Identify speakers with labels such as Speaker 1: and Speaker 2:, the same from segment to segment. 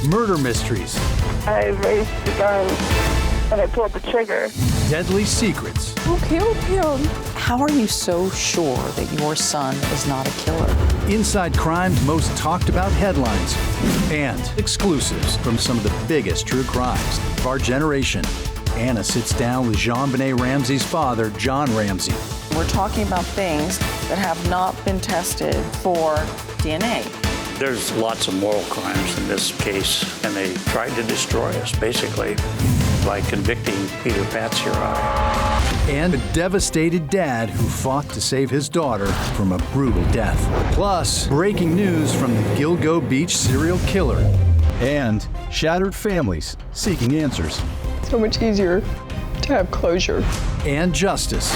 Speaker 1: murder mysteries,
Speaker 2: I raised the gun and I pulled the trigger.
Speaker 1: deadly secrets,
Speaker 3: Who killed him?
Speaker 4: How are you so sure that your son is not a killer?
Speaker 1: inside crime's most talked about headlines, and exclusives from some of the biggest true crimes of our generation. Anna sits down with JonBenét Ramsey's father, John Ramsey.
Speaker 4: We're talking about things that have not been tested for DNA.
Speaker 5: There's lots of moral crimes in this case, and they tried to destroy us, basically, by convicting Peter Patsirai.
Speaker 1: And a devastated dad who fought to save his daughter from a brutal death. Plus, breaking news from the Gilgo Beach serial killer. And shattered families seeking answers.
Speaker 3: So much easier to have closure.
Speaker 1: And justice.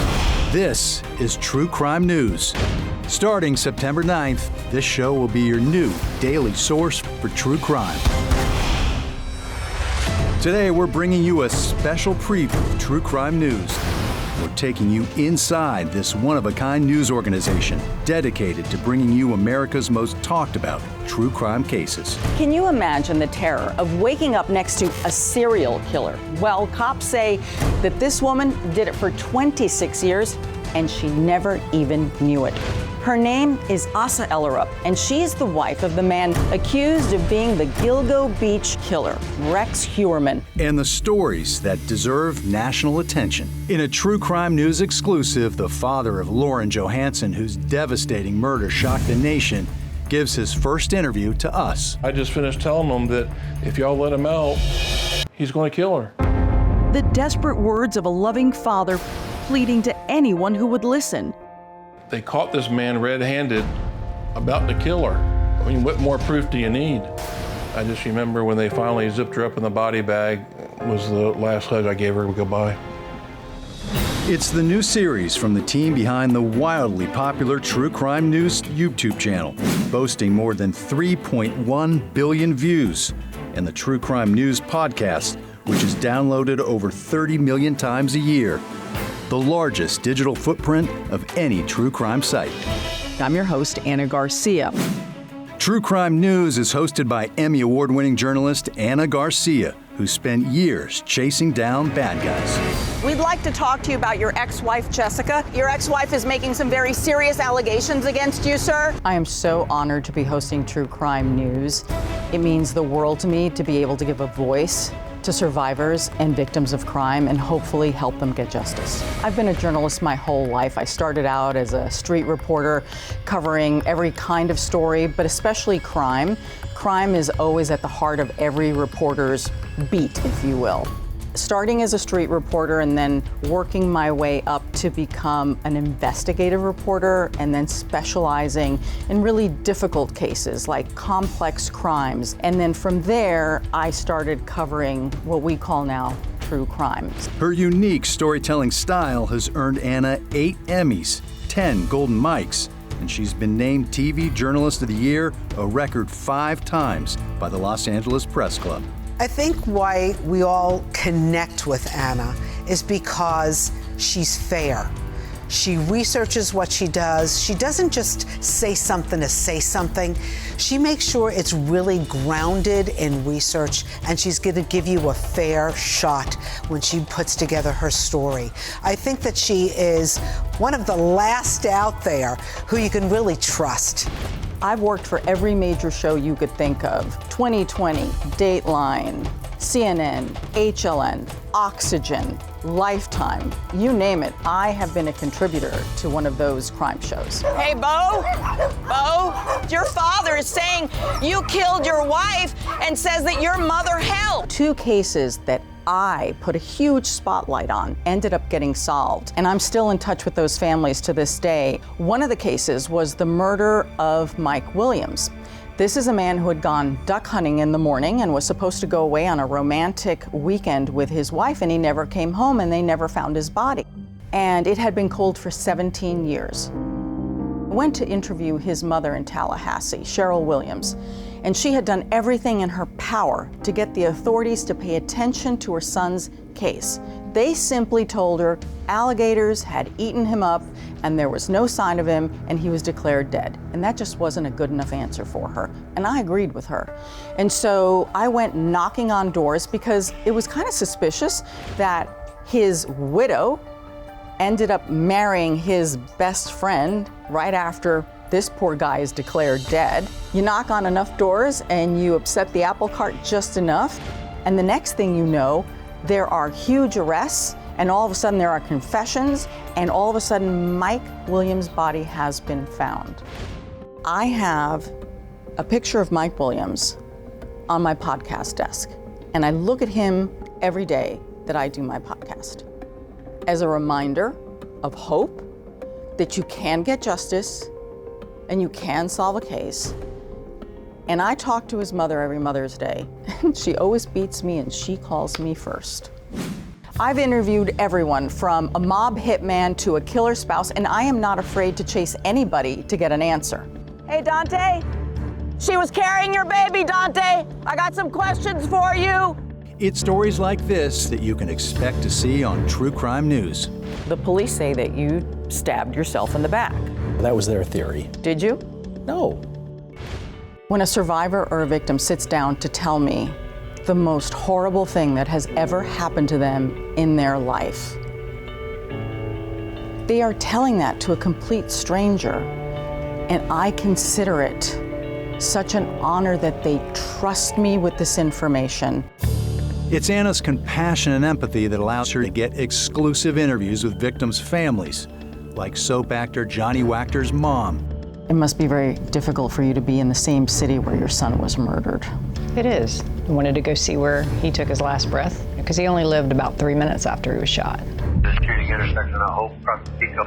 Speaker 1: This is True Crime News. Starting September 9th, this show will be your new daily source for true crime. Today, we're bringing you a special preview of True Crime News. We're taking you inside this one-of-a-kind news organization dedicated to bringing you America's most talked about true crime cases.
Speaker 6: Can you imagine the terror of waking up next to a serial killer? Well, cops say that this woman did it for 26 years and she never even knew it. Her name is Asa Ellerup, and she's the wife of the man accused of being the Gilgo Beach killer, Rex Heuermann.
Speaker 1: And the stories that deserve national attention. In a True Crime News exclusive, the father of Lauren Johansson, whose devastating murder shocked the nation, gives his first interview to us.
Speaker 7: I just finished telling them that if y'all let him out, he's going to kill her.
Speaker 8: The desperate words of a loving father pleading to anyone who would listen.
Speaker 7: They caught this man red-handed about to kill her. I mean, what more proof do you need? I just remember when they finally zipped her up in the body bag was the last hug I gave her goodbye.
Speaker 1: It's the new series from the team behind the wildly popular True Crime News YouTube channel, boasting more than 3.1 billion views, and the True Crime News podcast, which is downloaded over 30 million times a year. The largest digital footprint of any true crime site.
Speaker 8: I'm your host, Anna Garcia.
Speaker 1: True Crime News is hosted by Emmy Award-winning journalist Anna Garcia, who spent years chasing down bad guys.
Speaker 6: We'd like to talk to you about your ex-wife, Jessica. Your ex-wife is making some very serious allegations against you, sir.
Speaker 4: I am so honored to be hosting True Crime News. It means the world to me to be able to give a voice to survivors and victims of crime and hopefully help them get justice. I've been a journalist my whole life. I started out as a street reporter covering every kind of story, but especially crime. Crime is always at the heart of every reporter's beat, if you will. Starting as a street reporter and then working my way up to become an investigative reporter and then specializing in really difficult cases like complex crimes. And then from there, I started covering what we call now true crimes.
Speaker 1: Her unique storytelling style has earned Anna 8 Emmys, 10 Golden Mics, and she's been named TV Journalist of the Year a record 5 times by the Los Angeles Press Club.
Speaker 9: I think why we all connect with Anna is because she's fair. She researches what she does. She doesn't just say something to say something. She makes sure it's really grounded in research, and she's going to give you a fair shot when she puts together her story. I think that she is one of the last out there who you can really trust.
Speaker 4: I've worked for every major show you could think of. 2020, Dateline, CNN, HLN, Oxygen, Lifetime, you name it. I have been a contributor to one of those crime shows.
Speaker 6: Hey, Bo, your father is saying you killed your wife and says that your mother helped.
Speaker 4: 2 cases that I put a huge spotlight on ended up getting solved, and I'm still in touch with those families to this day. One of the cases was the murder of Mike Williams. This is a man who had gone duck hunting in the morning and was supposed to go away on a romantic weekend with his wife, and he never came home and they never found his body. And it had been cold for 17 years. I went to interview his mother in Tallahassee, Cheryl Williams, and she had done everything in her power to get the authorities to pay attention to her son's case. They simply told her alligators had eaten him up and there was no sign of him and he was declared dead. And that just wasn't a good enough answer for her. And I agreed with her. And so I went knocking on doors because it was kind of suspicious that his widow ended up marrying his best friend right after this poor guy is declared dead. You knock on enough doors and you upset the apple cart just enough, and the next thing you know, there are huge arrests, and all of a sudden there are confessions, and all of a sudden Mike Williams' body has been found. I have a picture of Mike Williams on my podcast desk, and I look at him every day that I do my podcast as a reminder of hope that you can get justice and you can solve a case. And I talk to his mother every Mother's Day, and she always beats me and she calls me first. I've interviewed everyone from a mob hitman to a killer spouse, and I am not afraid to chase anybody to get an answer.
Speaker 6: Hey, Dante. She was carrying your baby, Dante. I got some questions for you.
Speaker 1: It's stories like this that you can expect to see on True Crime News.
Speaker 4: The police say that you stabbed yourself in the back.
Speaker 10: That was their theory.
Speaker 4: Did you?
Speaker 10: No.
Speaker 4: When a survivor or a victim sits down to tell me the most horrible thing that has ever happened to them in their life, they are telling that to a complete stranger, and I consider it such an honor that they trust me with this information.
Speaker 1: It's Anna's compassion and empathy that allows her to get exclusive interviews with victims' families, like soap actor Johnny Wachter's mom.
Speaker 4: It must be very difficult for you to be in the same city where your son was murdered.
Speaker 11: It is. I wanted to go see where he took his last breath, because he only lived about 3 minutes after he was shot.
Speaker 12: Security intersection of Hope from Pico.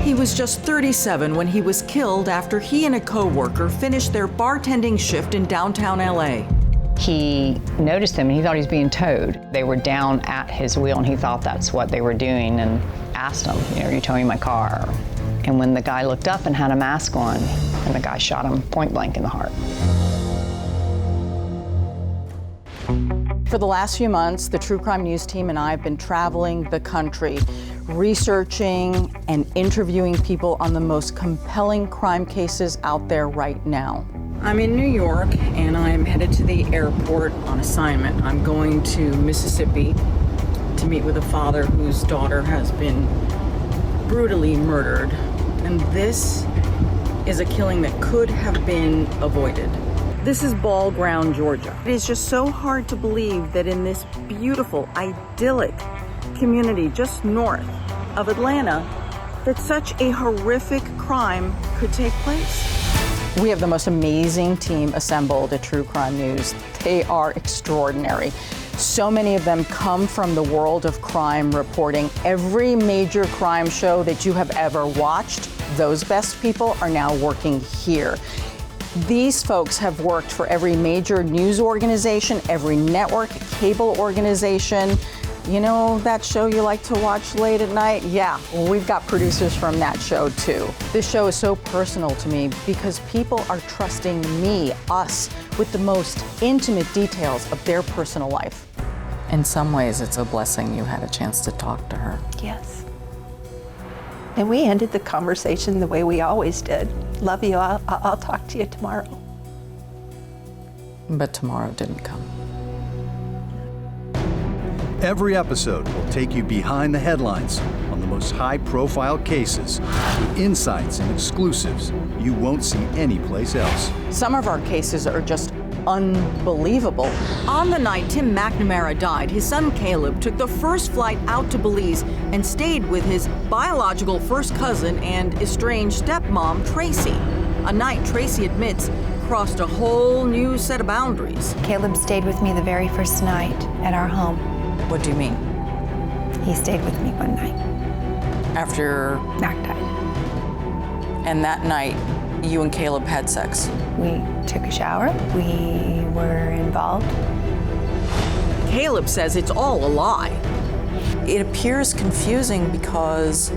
Speaker 8: He was just 37 when he was killed after he and a co-worker finished their bartending shift in downtown LA.
Speaker 11: He noticed them and he thought he was being towed. They were down at his wheel and he thought that's what they were doing and asked him, are you towing my car? And when the guy looked up and had a mask on, and the guy shot him point blank in the heart.
Speaker 4: For the last few months, the True Crime News team and I have been traveling the country, researching and interviewing people on the most compelling crime cases out there right now. I'm in New York and I'm headed to the airport on assignment. I'm going to Mississippi to meet with a father whose daughter has been brutally murdered. And this is a killing that could have been avoided. This is Ball Ground, Georgia. It is just so hard to believe that in this beautiful, idyllic community just north of Atlanta, that such a horrific crime could take place. We have the most amazing team assembled at True Crime News. They are extraordinary. So many of them come from the world of crime reporting. Every major crime show that you have ever watched, those best people are now working here. These folks have worked for every major news organization, every network, cable organization. You know that show you like to watch late at night? Yeah, well, we've got producers from that show too. This show is so personal to me because people are trusting me, us, with the most intimate details of their personal life. In some ways, it's a blessing you had a chance to talk to her.
Speaker 13: Yes. And we ended the conversation the way we always did. Love you, I'll talk to you tomorrow.
Speaker 4: But tomorrow didn't come.
Speaker 1: Every episode will take you behind the headlines on the most high-profile cases with insights and exclusives you won't see anyplace else.
Speaker 4: Some of our cases are just unbelievable.
Speaker 8: On the night Tim McNamara died, his son Caleb took the first flight out to Belize and stayed with his biological first cousin and estranged stepmom, Tracy. A night Tracy admits crossed a whole new set of boundaries.
Speaker 14: Caleb stayed with me the very first night at our home.
Speaker 4: What do you mean?
Speaker 14: He stayed with me one night.
Speaker 4: After
Speaker 14: Mac died.
Speaker 4: And that night, you and Caleb had sex?
Speaker 14: We took a shower. We were involved.
Speaker 8: Caleb says it's all a lie.
Speaker 4: It appears confusing because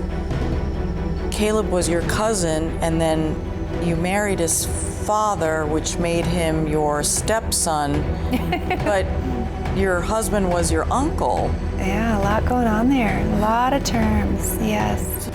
Speaker 4: Caleb was your cousin and then you married his father, which made him your stepson. But
Speaker 6: Your husband was your uncle.
Speaker 14: Yeah, a lot going on there. A lot of terms, yes.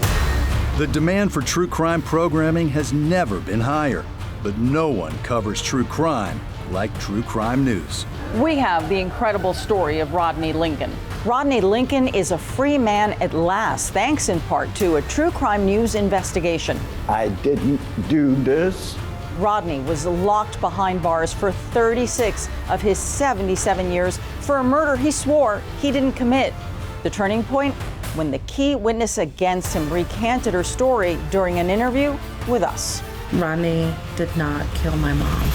Speaker 1: The demand for true crime programming has never been higher, but no one covers true crime like True Crime News.
Speaker 6: We have the incredible story of Rodney Lincoln. Rodney Lincoln is a free man at last, thanks in part to a True Crime News investigation.
Speaker 10: I didn't do this.
Speaker 6: Rodney was locked behind bars for 36 of his 77 years for a murder he swore he didn't commit. The turning point? When the key witness against him recanted her story during an interview with us.
Speaker 15: Rodney did not kill my mom.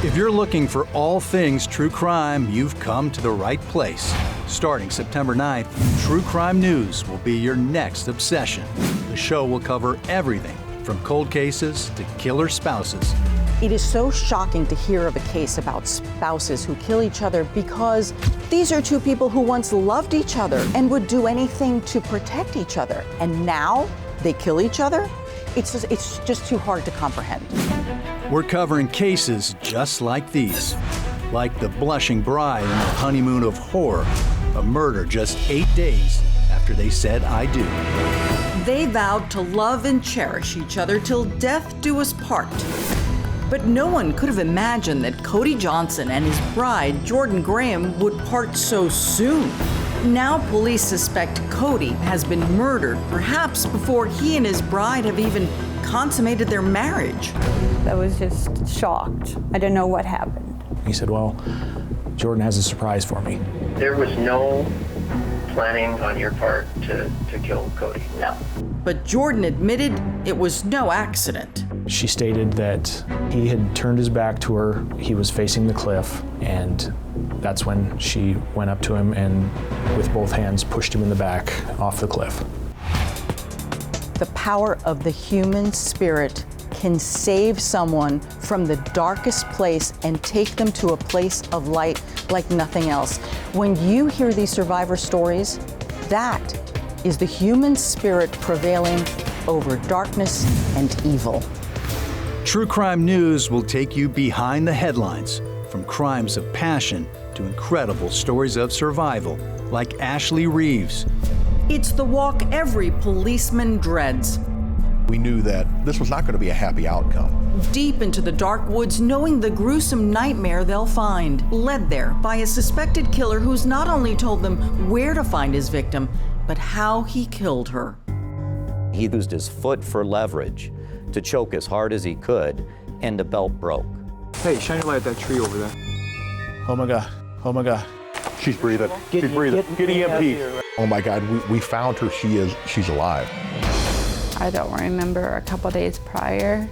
Speaker 1: If you're looking for all things true crime, you've come to the right place. Starting September 9th, True Crime News will be your next obsession. The show will cover everything from cold cases to killer spouses.
Speaker 6: It is so shocking to hear of a case about spouses who kill each other because these are two people who once loved each other and would do anything to protect each other. And now they kill each other? It's just too hard to comprehend.
Speaker 1: We're covering cases just like these, like the blushing bride in the honeymoon of horror, a murder just 8 days after they said I do.
Speaker 6: They vowed to love and cherish each other till death do us part. But no one could have imagined that Cody Johnson and his bride, Jordan Graham, would part so soon. Now police suspect Cody has been murdered, perhaps before he and his bride have even consummated their marriage.
Speaker 16: I was just shocked. I didn't know what happened.
Speaker 17: He said, well, Jordan has a surprise for me.
Speaker 12: There was no planning on your part to kill Cody?
Speaker 6: No. But Jordan admitted it was no accident.
Speaker 17: She stated that he had turned his back to her, he was facing the cliff, and that's when she went up to him and with both hands pushed him in the back off the cliff.
Speaker 6: The power of the human spirit can save someone from the darkest place and take them to a place of light like nothing else. When you hear these survivor stories, that is the human spirit prevailing over darkness and evil.
Speaker 1: True Crime News will take you behind the headlines, from crimes of passion to incredible stories of survival, like Ashley Reeves.
Speaker 6: It's the walk every policeman dreads.
Speaker 18: We knew that this was not going to be a happy outcome.
Speaker 6: Deep into the dark woods, knowing the gruesome nightmare they'll find, led there by a suspected killer who's not only told them where to find his victim, but how he killed her.
Speaker 19: He used his foot for leverage to choke as hard as he could, and the belt broke.
Speaker 17: Hey, shine your light at that tree over there.
Speaker 18: Oh my God, oh my God. She's breathing, she's breathing. Get EMP. Oh my God, we found her, she's alive.
Speaker 20: I don't remember a couple days prior,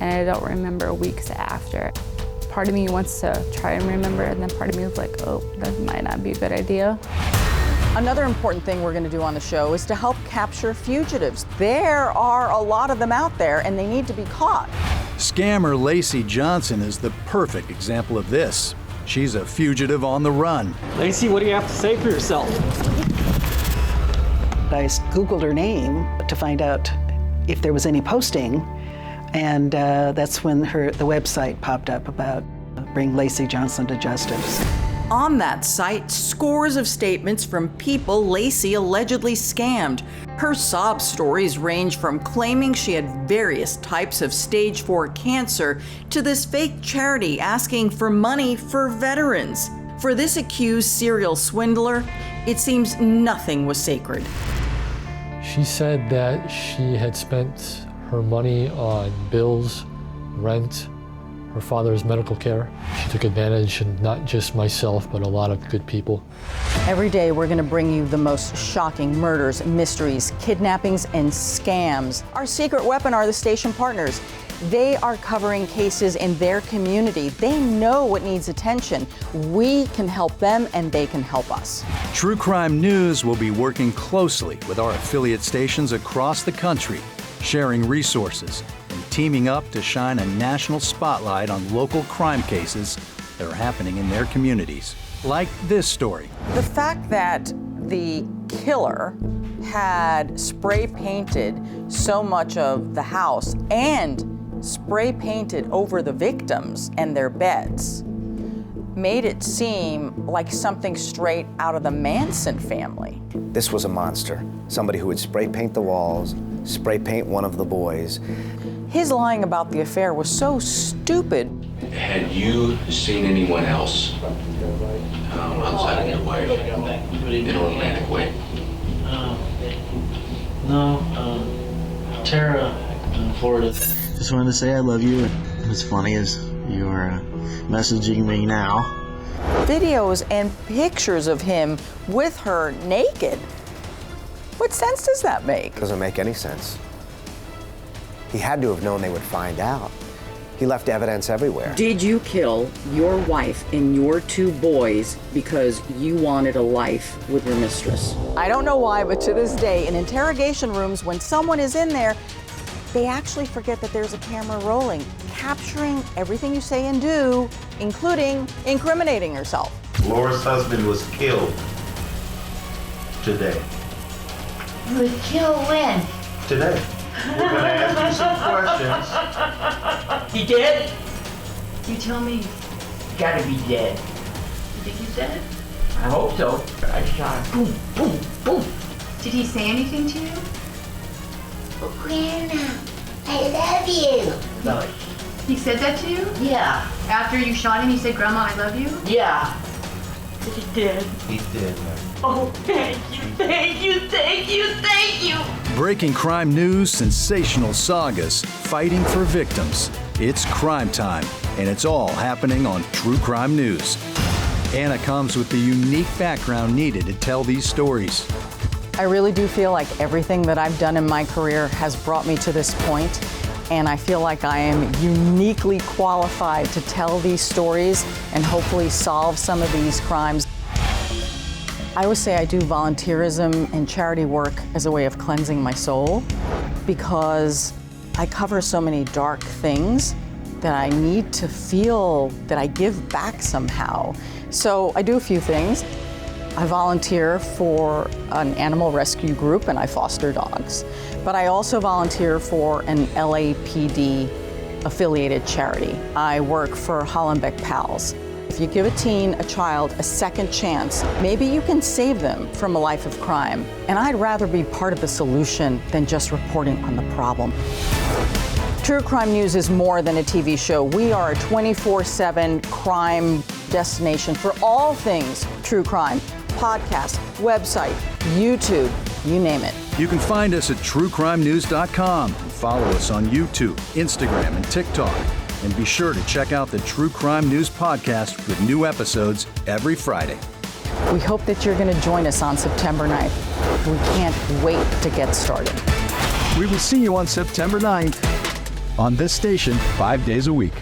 Speaker 20: and I don't remember weeks after. Part of me wants to try and remember, and then part of me is like, oh, that might not be a good idea.
Speaker 6: Another important thing we're going to do on the show is to help capture fugitives. There are a lot of them out there, and they need to be caught.
Speaker 1: Scammer Lacey Johnson is the perfect example of this. She's a fugitive on the run.
Speaker 21: Lacey, what do you have to say for yourself?
Speaker 22: I Googled her name to find out if there was any posting, and that's when the website popped up about Bring Lacey Johnson to Justice.
Speaker 6: On that site, scores of statements from people Lacey allegedly scammed. Her sob stories range from claiming she had various types of stage 4 cancer to this fake charity asking for money for veterans. For this accused serial swindler, it seems nothing was sacred.
Speaker 23: She said that she had spent her money on bills, rent, her father's medical care. She took advantage of not just myself, but a lot of good people.
Speaker 6: Every day, we're going to bring you the most shocking murders, mysteries, kidnappings, and scams. Our secret weapon are the station partners. They are covering cases in their community. They know what needs attention. We can help them, and they can help us.
Speaker 1: True Crime News will be working closely with our affiliate stations across the country, sharing resources and teaming up to shine a national spotlight on local crime cases that are happening in their communities. Like this story.
Speaker 6: The fact that the killer had spray painted so much of the house and spray painted over the victims and their beds, made it seem like something straight out of the Manson family.
Speaker 2: This was a monster. Somebody who would spray paint the walls, spray paint one of the boys.
Speaker 6: His lying about the affair was so stupid.
Speaker 3: Had you seen anyone else outside of your wife in Atlantic Way?
Speaker 5: No, Tara in Florida. Just wanted to say I love you. What's funny is you're messaging me now.
Speaker 6: Videos and pictures of him with her naked. What sense does that make?
Speaker 2: Doesn't make any sense. He had to have known they would find out. He left evidence everywhere.
Speaker 6: Did you kill your wife and your 2 boys because you wanted a life with your mistress? I don't know why, but to this day, in interrogation rooms, when someone is in there, they actually forget that there's a camera rolling, capturing everything you say and do, including incriminating yourself.
Speaker 24: Laura's husband was killed today.
Speaker 25: He was killed when?
Speaker 24: Today. We're gonna ask you some questions.
Speaker 25: He dead? You tell me. Gotta be dead. You think he's dead? I hope so. I shot him. Boom, boom, boom.
Speaker 26: Did he say anything to you?
Speaker 25: Grandma, I love you. No.
Speaker 26: He said that to you?
Speaker 25: Yeah.
Speaker 26: After you shot him, he said, Grandma, I love you?
Speaker 25: Yeah. He did.
Speaker 24: He did, man.
Speaker 25: Oh, thank you, thank you, thank you, thank you.
Speaker 1: Breaking crime news, sensational sagas, fighting for victims. It's crime time, and it's all happening on True Crime News. Anna comes with the unique background needed to tell these stories.
Speaker 4: I really do feel like everything that I've done in my career has brought me to this point, and I feel like I am uniquely qualified to tell these stories and hopefully solve some of these crimes. I always say I do volunteerism and charity work as a way of cleansing my soul, because I cover so many dark things that I need to feel that I give back somehow. So I do a few things. I volunteer for an animal rescue group and I foster dogs. But I also volunteer for an LAPD affiliated charity. I work for Hollenbeck Pals. If you give a teen, a child, a second chance, maybe you can save them from a life of crime. And I'd rather be part of the solution than just reporting on the problem. True Crime News is more than a TV show. We are a 24/7 crime destination for all things true crime. Podcast, website, YouTube, you name it.
Speaker 1: You can find us at truecrimenews.com and follow us on YouTube, Instagram, and TikTok. And be sure to check out the True Crime News podcast with new episodes every Friday.
Speaker 4: We hope that you're going to join us on September 9th. We can't wait to get started.
Speaker 1: We will see you on September 9th on this station 5 days a week.